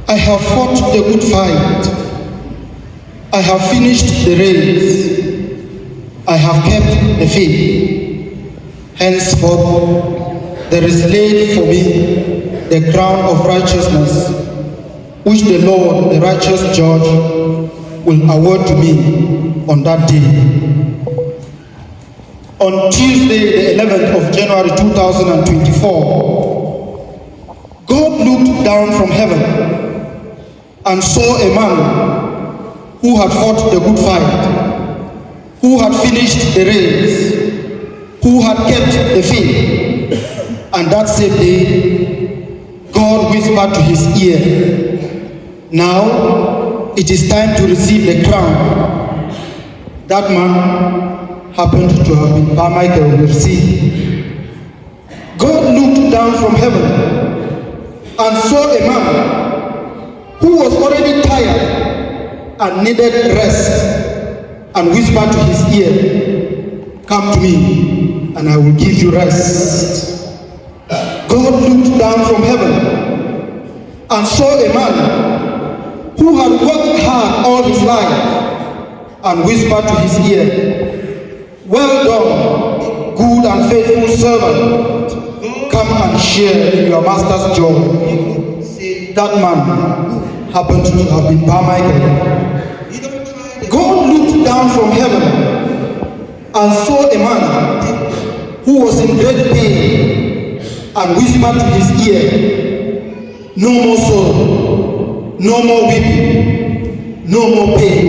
I have fought the good fight. I have finished the race. I have kept the faith. Henceforth, there is laid for me the crown of righteousness, which the Lord, the righteous judge, will award to me on that day. On Tuesday, the 11th of January 2024, God looked down from heaven and saw a man who had fought the good fight, who had finished the race, who had kept the faith. And that same day, God whispered to his ear, "Now it is time to receive the crown." That man happened to have been Pa Michael Omersih. God looked down from heaven and saw a man who was already tired and needed rest, and whispered to his ear, "Come to me, and I will give you rest." God looked down from heaven and saw a man who had worked hard all his life, and whispered to his ear, "Well done, good and faithful servant. Come and share in your master's joy." That man happened to have been Pa Michael. God looked down from heaven and saw a man who was in great pain, and whispered to his ear, "No more sorrow, no more weeping, no more pain."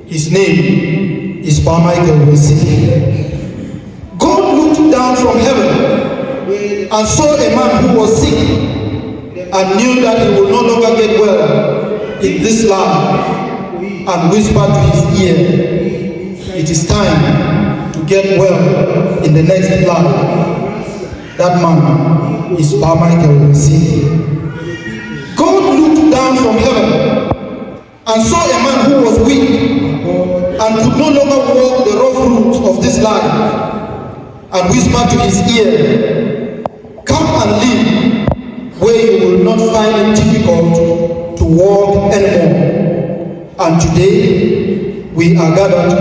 His name is Pa Michael Omersih. God looked down from heaven and saw a man who was sick and knew that he would no longer get well in this life, and whispered to his ear, "It is time to get well in the next life." That man is Pa Michael Omersih. God looked down from heaven and saw a man who was weak and could no longer walk the rough route of this life, and whispered to his ear, "Come and live where you will not find it difficult to walk anymore." And today, we are gathered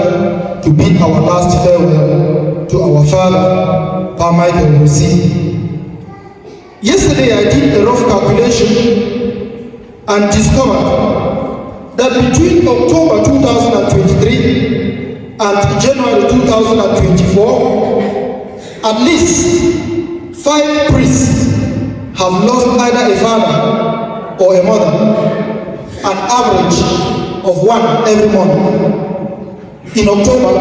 to bid our last farewell to our father, Pa Michael Omersih. Yesterday, I did a rough calculation and discovered that between October 2023 and January 2024, at least 5 priests have lost either a father or a mother, an average of 1 every month. In October,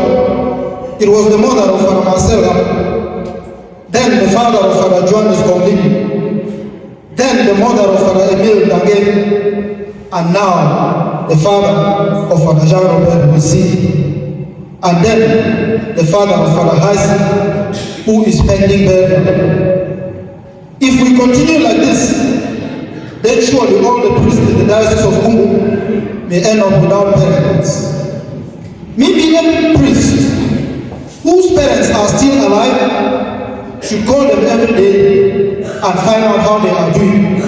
it was the mother of Father Marcella, then the father of Father Johannes Komli, then the mother of Father Emile Dage, and now the father of Father Jean-Robert Omersih, and then the father of Father Heisen, who is pending burial. If we continue like this, then surely all the priests in the Diocese of Kungu may end up without parents. Maybe every priest whose parents are still alive should call them every day and find out how they are doing,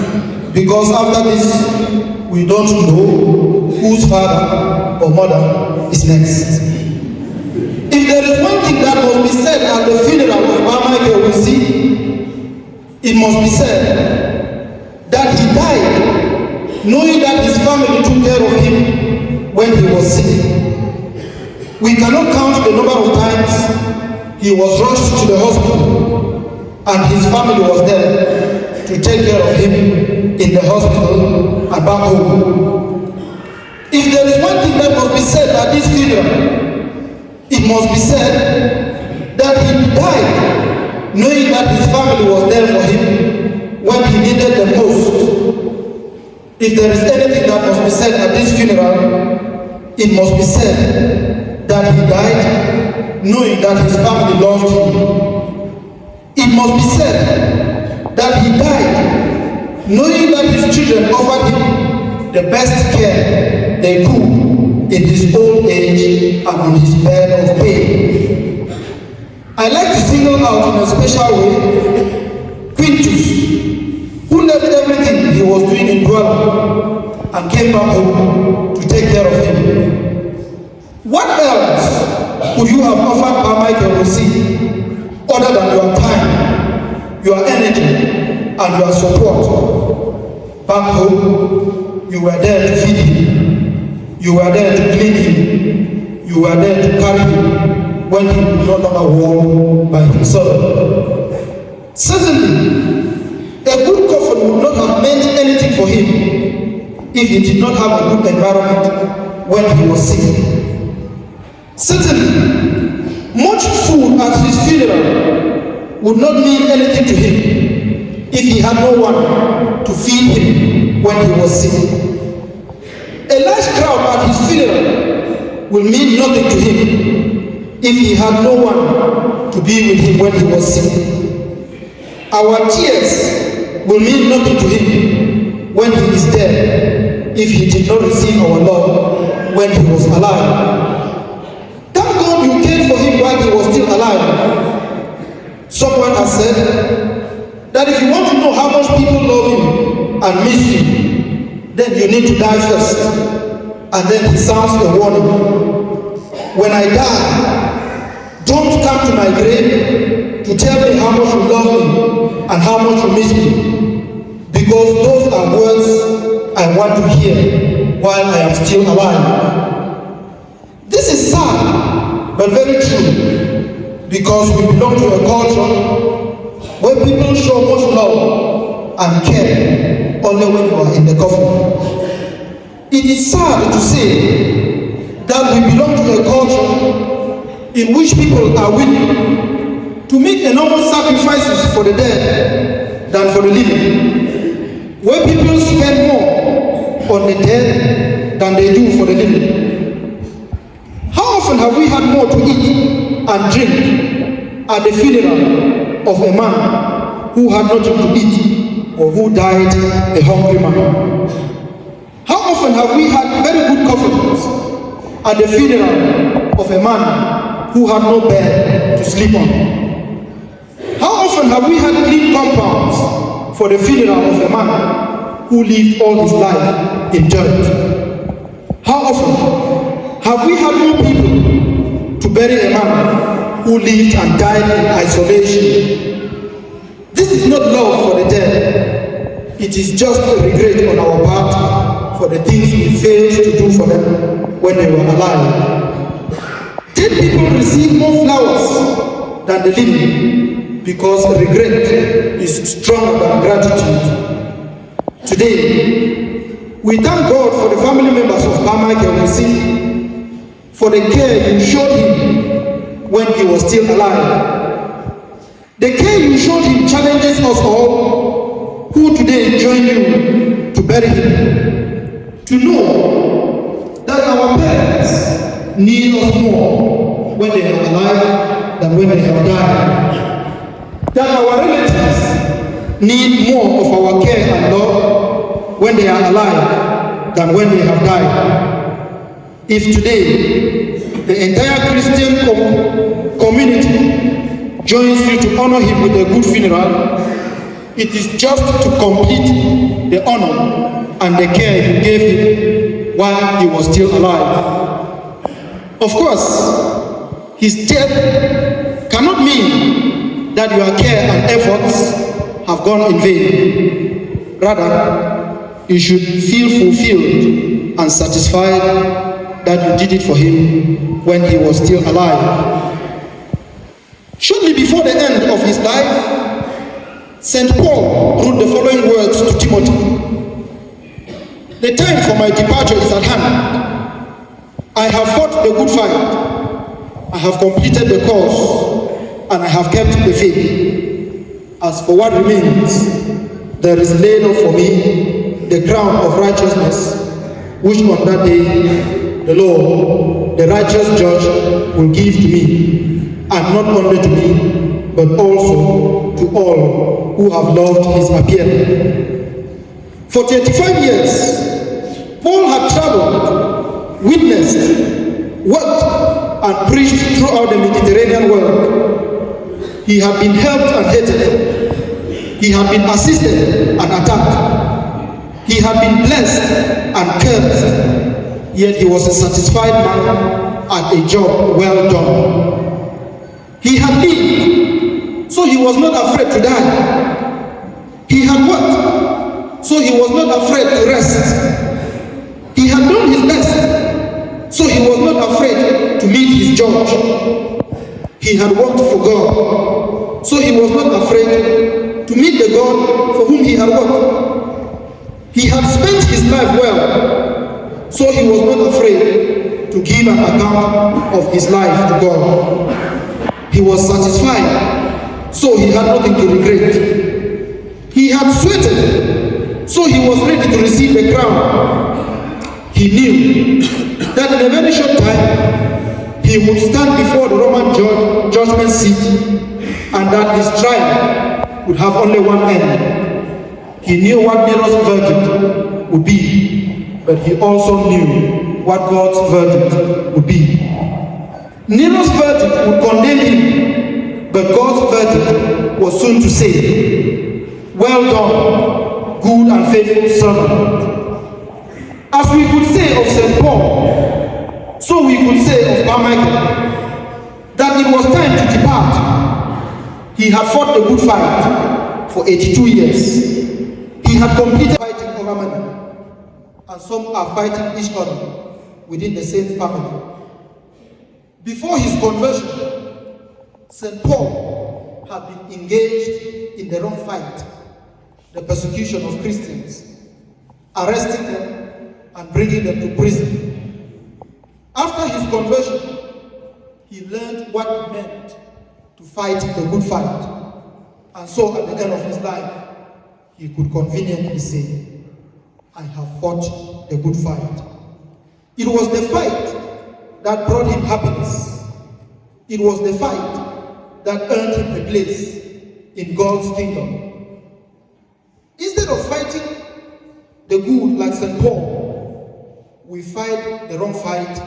because after this, we don't know whose father or mother is next. If there is one thing that must be said at the funeral of Pa Michael Omersih, it must be said that he died knowing that his family took care of him when he was sick. We cannot count the number of times he was rushed to the hospital and his family was there to take care of him in the hospital and back home. If there is one thing that must be said at this funeral, it must be said that he died knowing that his family was there for him when he needed the most. If there is anything that must be said at this funeral, it must be said that he died knowing that his family loved him. It must be said that he died knowing that his children offered him the best care they could in his old age and on his bed of pain. I like to single out in a special way Quintus, who left everything he was doing in Douala and came back home to take care of him. What else could you have offered Pa Michael Osei other than your time, your energy, and your support? Back home, you were there to feed him, you were there to clean him, you were there to carry him when he could no longer walk by himself. Certainly, a good coffin would not have meant anything for him if he did not have a good environment when he was sick. Certainly, much food at his funeral would not mean anything to him if he had no one to feed him when he was sick. A large crowd at his funeral will mean nothing to him if he had no one to be with him when he was sick. Our tears will mean nothing to him when he is dead if he did not receive our love when he was alive. Thank God you cared for him while he was still alive. Someone has said that if you want to know how much people love you and miss you, then you need to die first. And then he sounds a warning. When I die, don't come to my grave to tell me how much you love me and how much you miss me, because those are words I want to hear while I am still alive. This is sad, but very true, because we belong to a culture where people show much love and care only when you are in the coffin. It is sad to say that we belong to a culture in which people are willing to make enormous sacrifices for the dead than for the living, where people spend more on the dead than they do for the living. How often have we had more to eat and drink at the funeral of a man who had nothing to eat or who died a hungry man? How often have we had very good coffins at the funeral of a man who had no bed to sleep on? How often have we had clean compounds for the funeral of a man who lived all his life in dirt? How often have we had more people to bury a man who lived and died in isolation? This is not love for the dead. It is just a regret on our part for the things we failed to do for them when they were alive. Dead people receive more flowers than the living, because regret is stronger than gratitude. Today, we thank God for the family members of Pa Michael Osei for the care you showed him when he was still alive. The care you showed him challenges us all who today join you to bury him, to know that our parents need us more when they are alive than when they have died. That our relatives need more of our care and love when they are alive than when they have died. If today the entire Christian community joins you to honor him with a good funeral, it is just to complete the honor and the care you gave him while he was still alive. Of course, his death cannot mean that your care and efforts have gone in vain. Rather, you should feel fulfilled and satisfied that you did it for him when he was still alive. Shortly before the end of his life, St. Paul wrote the following words to Timothy: "The time for my departure is at hand. I have fought the good fight. I have completed the course, and I have kept the faith. As for what remains, there is laid up for me the crown of righteousness, which on that day the Lord, the righteous judge, will give to me, and not only to me, but also to all who have loved his appearing." For 35 years, Paul had traveled, witnessed, worked, and preached throughout the Mediterranean world. He had been helped and hated. He had been assisted and attacked. had been blessed and cursed, yet he was a satisfied man at a job well done. He had lived, so he was not afraid to die. He had worked, so he was not afraid to rest. He had done his best, so he was not afraid to meet his judge. He had worked for God, so he was not afraid to meet the God for whom he had worked. He had spent his life well, so he was not afraid to give an account of his life to God. He was satisfied, so he had nothing to regret. He had sweated, so he was ready to receive the crown. He knew that in a very short time he would stand before the Roman judgment seat, and that his trial would have only one end. He knew what Nero's verdict would be, but he also knew what God's verdict would be. Nero's verdict would condemn him, but God's verdict was soon to say, "Well done, good and faithful servant." As we could say of St. Paul, so we could say of Carmichael, that it was time to depart. He had fought the good fight for 82 years. He had completed fighting over money, and some are fighting each other within the same family. Before his conversion, St. Paul had been engaged in the wrong fight, the persecution of Christians, arresting them and bringing them to prison. After his conversion, he learned what it meant to fight the good fight. And so at the end of his life, he could conveniently say, "I have fought the good fight." It was the fight that brought him happiness. It was the fight that earned him a place in God's kingdom. Instead of fighting the good like St. Paul, we fight the wrong fight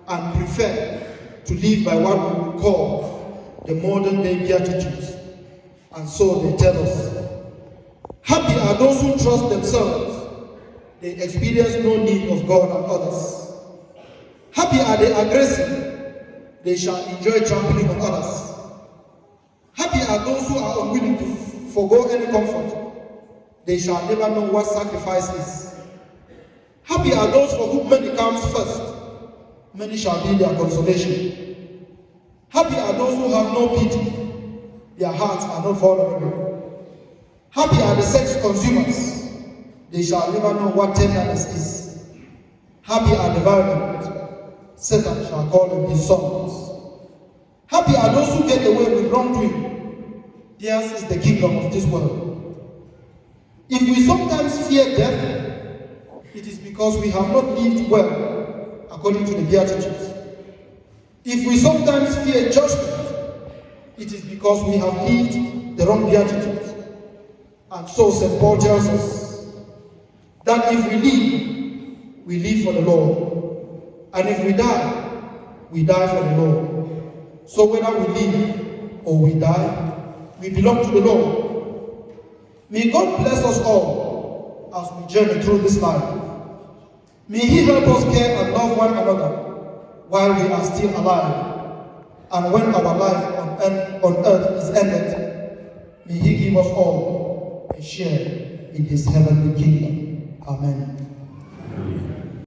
and prefer to live by what we would call the modern day Beatitudes. And so they tell us, "Happy are those who trust themselves. They experience no need of God and others. Happy are the aggressive. They shall enjoy trampling on others. Happy are those who are unwilling to forego any comfort. They shall never know what sacrifice is. Happy are those for whom money comes first. Many shall be their consolation. Happy are those who have no pity. Their hearts are not vulnerable. Happy are the sex consumers. They shall never know what tenderness is. Happy are the violent. Satan shall call them his sons. Happy are those who get away with wrongdoing. Theirs is the kingdom of this world." If we sometimes fear death, it is because we have not lived well according to the Beatitudes. If we sometimes fear judgment, it is because we have lived the wrong Beatitudes. And so St. Paul tells us that if we live for the Lord. And if we die for the Lord. So whether we live or we die, we belong to the Lord. May God bless us all as we journey through this life. May He help us care and love one another while we are still alive. And when our life on earth is ended, may He give us all a share in His heavenly kingdom. Amen.